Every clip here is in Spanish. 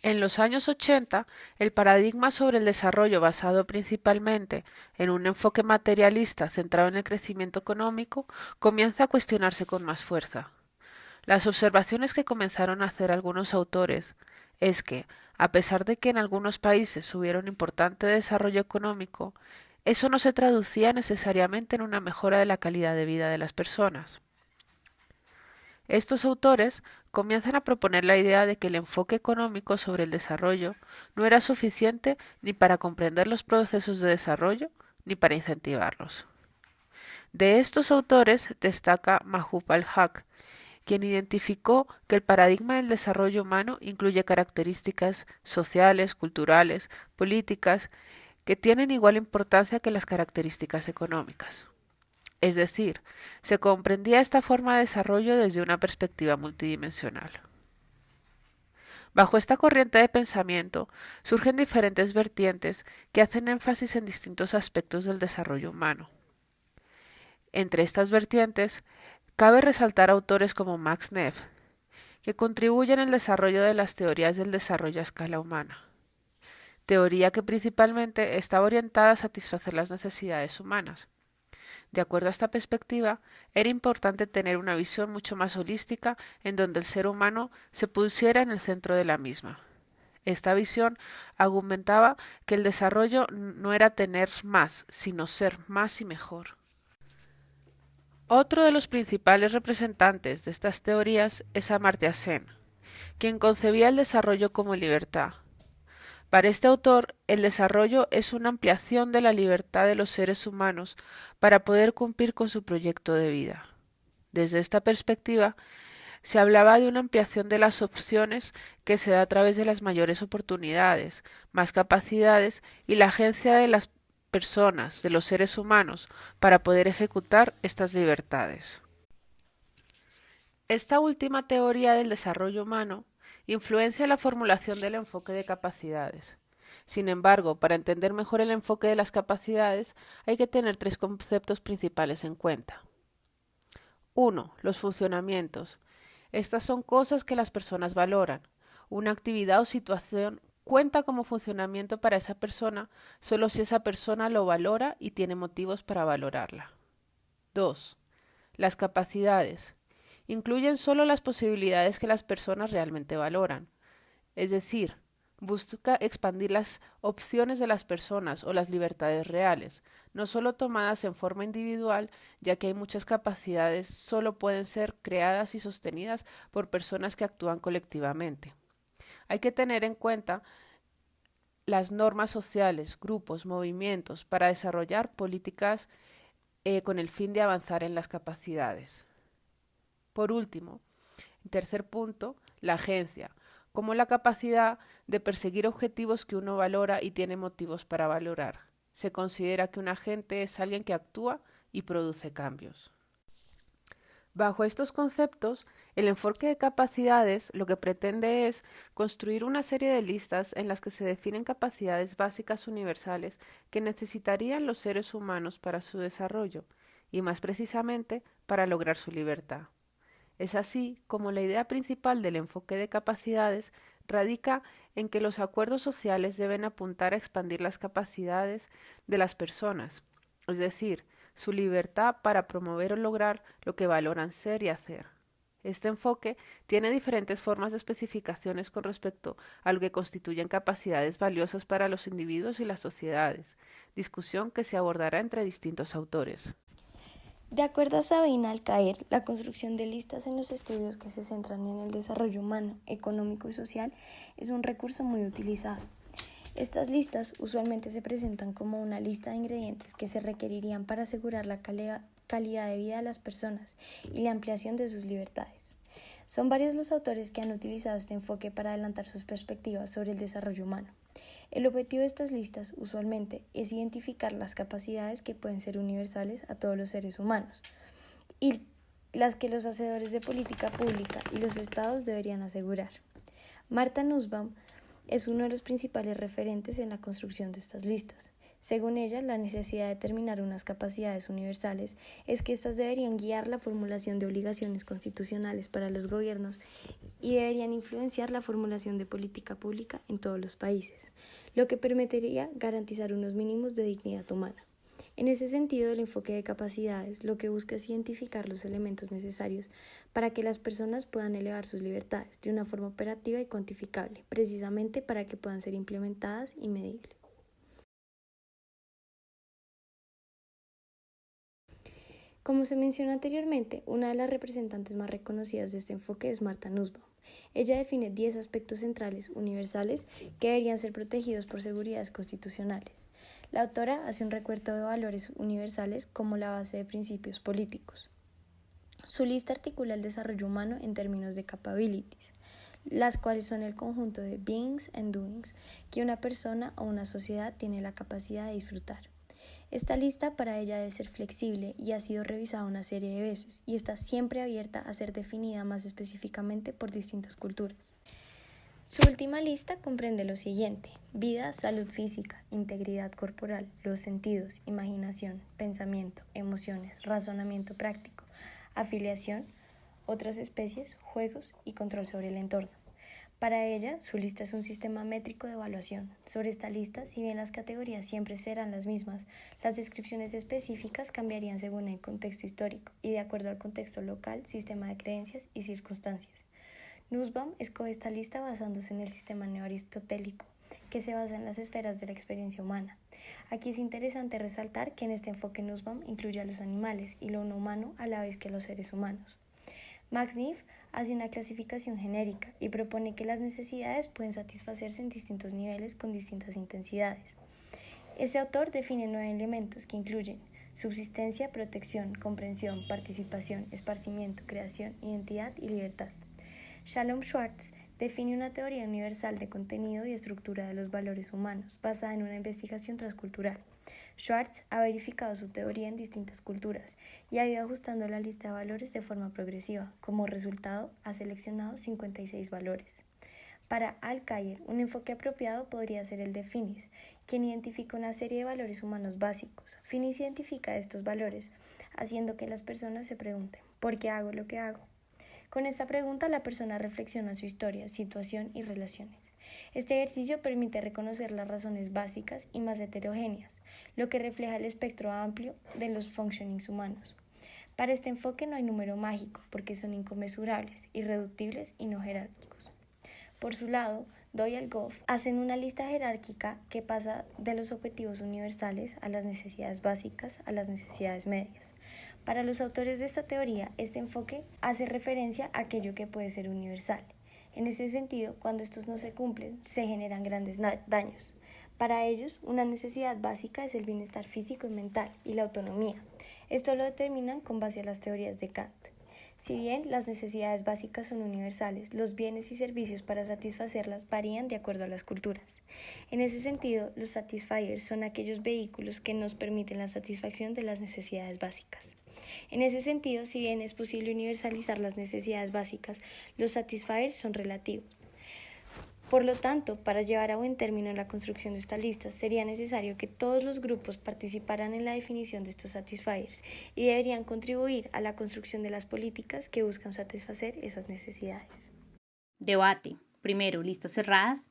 En los años 80, el paradigma sobre el desarrollo basado principalmente en un enfoque materialista centrado en el crecimiento económico comienza a cuestionarse con más fuerza. Las observaciones que comenzaron a hacer algunos autores es que, a pesar de que en algunos países hubiera un importante desarrollo económico, eso no se traducía necesariamente en una mejora de la calidad de vida de las personas. Estos autores comienzan a proponer la idea de que el enfoque económico sobre el desarrollo no era suficiente ni para comprender los procesos de desarrollo ni para incentivarlos. De estos autores destaca Mahbub al-Haq, quien identificó que el paradigma del desarrollo humano incluye características sociales, culturales, políticas, que tienen igual importancia que las características económicas. Es decir, se comprendía esta forma de desarrollo desde una perspectiva multidimensional. Bajo esta corriente de pensamiento surgen diferentes vertientes que hacen énfasis en distintos aspectos del desarrollo humano. Entre estas vertientes, cabe resaltar autores como Max Neff, que contribuyen al desarrollo de las teorías del desarrollo a escala humana, teoría que principalmente está orientada a satisfacer las necesidades humanas. De acuerdo a esta perspectiva, era importante tener una visión mucho más holística en donde el ser humano se pusiera en el centro de la misma. Esta visión argumentaba que el desarrollo no era tener más, sino ser más y mejor. Otro de los principales representantes de estas teorías es Amartya Sen, quien concebía el desarrollo como libertad. Para este autor, el desarrollo es una ampliación de la libertad de los seres humanos para poder cumplir con su proyecto de vida. Desde esta perspectiva, se hablaba de una ampliación de las opciones que se da a través de las mayores oportunidades, más capacidades y la agencia de las personas, de los seres humanos, para poder ejecutar estas libertades. Esta última teoría del desarrollo humano influencia la formulación del enfoque de capacidades. Sin embargo, para entender mejor el enfoque de las capacidades, hay que tener tres conceptos principales en cuenta. 1. Los funcionamientos. Estas son cosas que las personas valoran. Una actividad o situación cuenta como funcionamiento para esa persona solo si esa persona lo valora y tiene motivos para valorarla. 2. Las capacidades. Incluyen solo las posibilidades que las personas realmente valoran. Es decir, busca expandir las opciones de las personas o las libertades reales, no solo tomadas en forma individual, ya que hay muchas capacidades solo pueden ser creadas y sostenidas por personas que actúan colectivamente. Hay que tener en cuenta las normas sociales, grupos, movimientos para desarrollar políticas con el fin de avanzar en las capacidades. Por último, en tercer punto, la agencia, como la capacidad de perseguir objetivos que uno valora y tiene motivos para valorar. Se considera que un agente es alguien que actúa y produce cambios. Bajo estos conceptos, el enfoque de capacidades lo que pretende es construir una serie de listas en las que se definen capacidades básicas universales que necesitarían los seres humanos para su desarrollo, y más precisamente para lograr su libertad. Es así como la idea principal del enfoque de capacidades radica en que los acuerdos sociales deben apuntar a expandir las capacidades de las personas, es decir, su libertad para promover o lograr lo que valoran ser y hacer. Este enfoque tiene diferentes formas de especificaciones con respecto a lo que constituyen capacidades valiosas para los individuos y las sociedades, discusión que se abordará entre distintos autores. De acuerdo a Sabina Alcaer, la construcción de listas en los estudios que se centran en el desarrollo humano, económico y social es un recurso muy utilizado. Estas listas usualmente se presentan como una lista de ingredientes que se requerirían para asegurar la calidad de vida de las personas y la ampliación de sus libertades. Son varios los autores que han utilizado este enfoque para adelantar sus perspectivas sobre el desarrollo humano. El objetivo de estas listas usualmente es identificar las capacidades que pueden ser universales a todos los seres humanos y las que los hacedores de política pública y los estados deberían asegurar. Martha Nussbaum es uno de los principales referentes en la construcción de estas listas. Según ella, la necesidad de determinar unas capacidades universales es que éstas deberían guiar la formulación de obligaciones constitucionales para los gobiernos y deberían influenciar la formulación de política pública en todos los países, lo que permitiría garantizar unos mínimos de dignidad humana. En ese sentido, el enfoque de capacidades lo que busca es identificar los elementos necesarios para que las personas puedan elevar sus libertades de una forma operativa y cuantificable, precisamente para que puedan ser implementadas y medibles. Como se mencionó anteriormente, una de las representantes más reconocidas de este enfoque es Martha Nussbaum. Ella define 10 aspectos centrales universales que deberían ser protegidos por seguridades constitucionales. La autora hace un recuento de valores universales como la base de principios políticos. Su lista articula el desarrollo humano en términos de capabilities, las cuales son el conjunto de beings and doings que una persona o una sociedad tiene la capacidad de disfrutar. Esta lista para ella debe ser flexible y ha sido revisada una serie de veces y está siempre abierta a ser definida más específicamente por distintas culturas. Su última lista comprende lo siguiente: vida, salud física, integridad corporal, los sentidos, imaginación, pensamiento, emociones, razonamiento práctico, afiliación, otras especies, juegos y control sobre el entorno. Para ella, su lista es un sistema métrico de evaluación. Sobre esta lista, si bien las categorías siempre serán las mismas, las descripciones específicas cambiarían según el contexto histórico y de acuerdo al contexto local, sistema de creencias y circunstancias. Nussbaum escoge esta lista basándose en el sistema neoaristotélico, que se basa en las esferas de la experiencia humana. Aquí es interesante resaltar que en este enfoque Nussbaum incluye a los animales y lo no humano a la vez que a los seres humanos. Max Neff hace una clasificación genérica y propone que las necesidades pueden satisfacerse en distintos niveles con distintas intensidades. Este autor define 9 elementos que incluyen subsistencia, protección, comprensión, participación, esparcimiento, creación, identidad y libertad. Shalom Schwartz define una teoría universal de contenido y estructura de los valores humanos, basada en una investigación transcultural. Schwartz ha verificado su teoría en distintas culturas y ha ido ajustando la lista de valores de forma progresiva. Como resultado, ha seleccionado 56 valores. Para Alcaer, un enfoque apropiado podría ser el de Finis, quien identifica una serie de valores humanos básicos. Finis identifica estos valores, haciendo que las personas se pregunten: ¿por qué hago lo que hago? Con esta pregunta, la persona reflexiona su historia, situación y relaciones. Este ejercicio permite reconocer las razones básicas y más heterogéneas, lo que refleja el espectro amplio de los functionings humanos. Para este enfoque no hay número mágico, porque son inconmensurables, irreductibles y no jerárquicos. Por su lado, Doyle y Goff hacen una lista jerárquica que pasa de los objetivos universales a las necesidades básicas a las necesidades medias. Para los autores de esta teoría, este enfoque hace referencia a aquello que puede ser universal. En ese sentido, cuando estos no se cumplen, se generan grandes daños. Para ellos, una necesidad básica es el bienestar físico y mental y la autonomía. Esto lo determinan con base a las teorías de Kant. Si bien las necesidades básicas son universales, los bienes y servicios para satisfacerlas varían de acuerdo a las culturas. En ese sentido, los satisfiers son aquellos vehículos que nos permiten la satisfacción de las necesidades básicas. En ese sentido, si bien es posible universalizar las necesidades básicas, los satisfiers son relativos. Por lo tanto, para llevar a buen término la construcción de esta lista, sería necesario que todos los grupos participaran en la definición de estos satisfiers y deberían contribuir a la construcción de las políticas que buscan satisfacer esas necesidades. Debate. Primero, listas cerradas.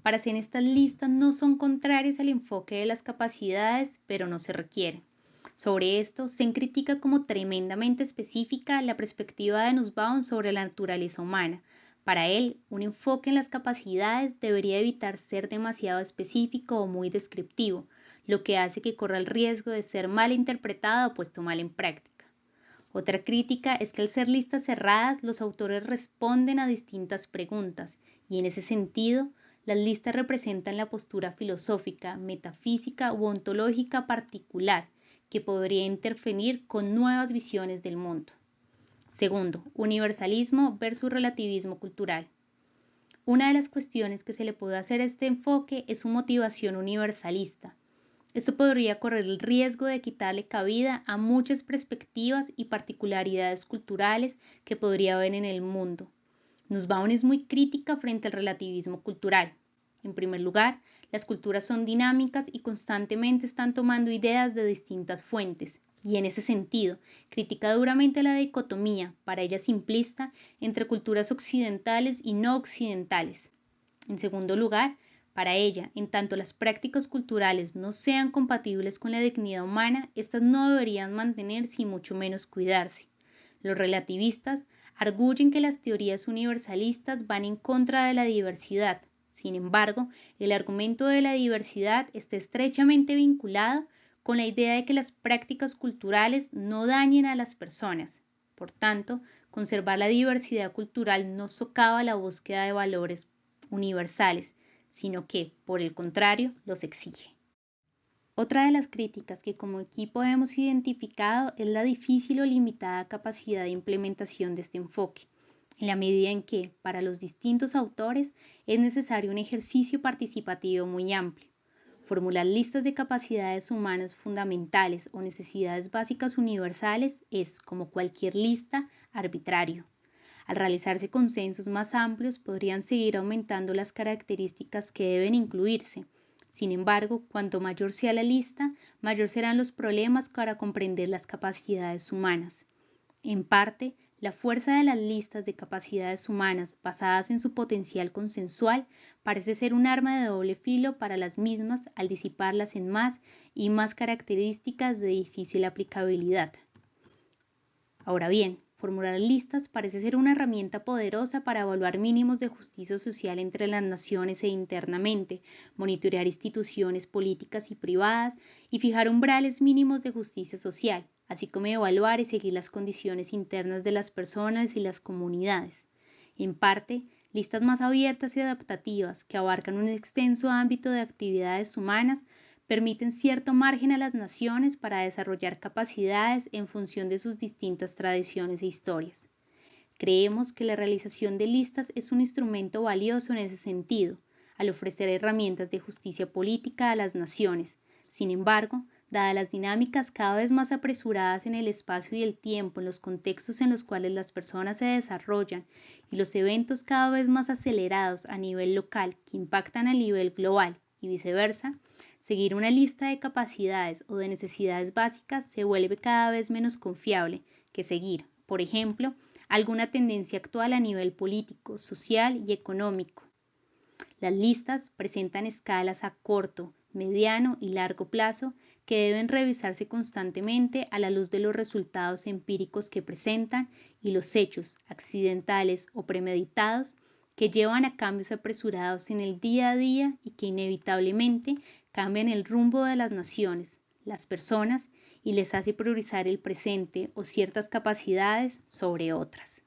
Para hacer estas listas no son contrarias al enfoque de las capacidades, pero no se requieren. Sobre esto, se critica como tremendamente específica la perspectiva de Nussbaum sobre la naturaleza humana. Para él, un enfoque en las capacidades debería evitar ser demasiado específico o muy descriptivo, lo que hace que corra el riesgo de ser mal interpretado o puesto mal en práctica. Otra crítica es que al ser listas cerradas, los autores responden a distintas preguntas, y en ese sentido, las listas representan la postura filosófica, metafísica u ontológica particular, que podría interferir con nuevas visiones del mundo. Segundo, universalismo versus relativismo cultural. Una de las cuestiones que se le puede hacer a este enfoque es su motivación universalista. Esto podría correr el riesgo de quitarle cabida a muchas perspectivas y particularidades culturales que podría haber en el mundo. Nussbaum es muy crítica frente al relativismo cultural. En primer lugar, las culturas son dinámicas y constantemente están tomando ideas de distintas fuentes, y en ese sentido, critica duramente la dicotomía, para ella simplista, entre culturas occidentales y no occidentales. En segundo lugar, para ella, en tanto las prácticas culturales no sean compatibles con la dignidad humana, estas no deberían mantenerse y mucho menos cuidarse. Los relativistas arguyen que las teorías universalistas van en contra de la diversidad. Sin embargo, el argumento de la diversidad está estrechamente vinculado con la idea de que las prácticas culturales no dañen a las personas. Por tanto, conservar la diversidad cultural no socava la búsqueda de valores universales, sino que, por el contrario, los exige. Otra de las críticas que como equipo hemos identificado es la difícil o limitada capacidad de implementación de este enfoque, en la medida en que, para los distintos autores, es necesario un ejercicio participativo muy amplio. Formular listas de capacidades humanas fundamentales o necesidades básicas universales es, como cualquier lista, arbitrario. Al realizarse consensos más amplios, podrían seguir aumentando las características que deben incluirse. Sin embargo, cuanto mayor sea la lista, mayor serán los problemas para comprender las capacidades humanas. En parte, la fuerza de las listas de capacidades humanas basadas en su potencial consensual parece ser un arma de doble filo para las mismas al disiparlas en más y más características de difícil aplicabilidad. Ahora bien, formular listas parece ser una herramienta poderosa para evaluar mínimos de justicia social entre las naciones e internamente, monitorear instituciones políticas y privadas y fijar umbrales mínimos de justicia social, así como evaluar y seguir las condiciones internas de las personas y las comunidades. En parte, listas más abiertas y adaptativas que abarcan un extenso ámbito de actividades humanas permiten cierto margen a las naciones para desarrollar capacidades en función de sus distintas tradiciones e historias. Creemos que la realización de listas es un instrumento valioso en ese sentido, al ofrecer herramientas de justicia política a las naciones. Sin embargo, dadas las dinámicas cada vez más apresuradas en el espacio y el tiempo, en los contextos en los cuales las personas se desarrollan y los eventos cada vez más acelerados a nivel local que impactan a nivel global y viceversa, seguir una lista de capacidades o de necesidades básicas se vuelve cada vez menos confiable que seguir, por ejemplo, alguna tendencia actual a nivel político, social y económico. Las listas presentan escalas a corto, mediano y largo plazo que deben revisarse constantemente a la luz de los resultados empíricos que presentan y los hechos accidentales o premeditados que llevan a cambios apresurados en el día a día y que inevitablemente cambian el rumbo de las naciones, las personas y les hace priorizar el presente o ciertas capacidades sobre otras.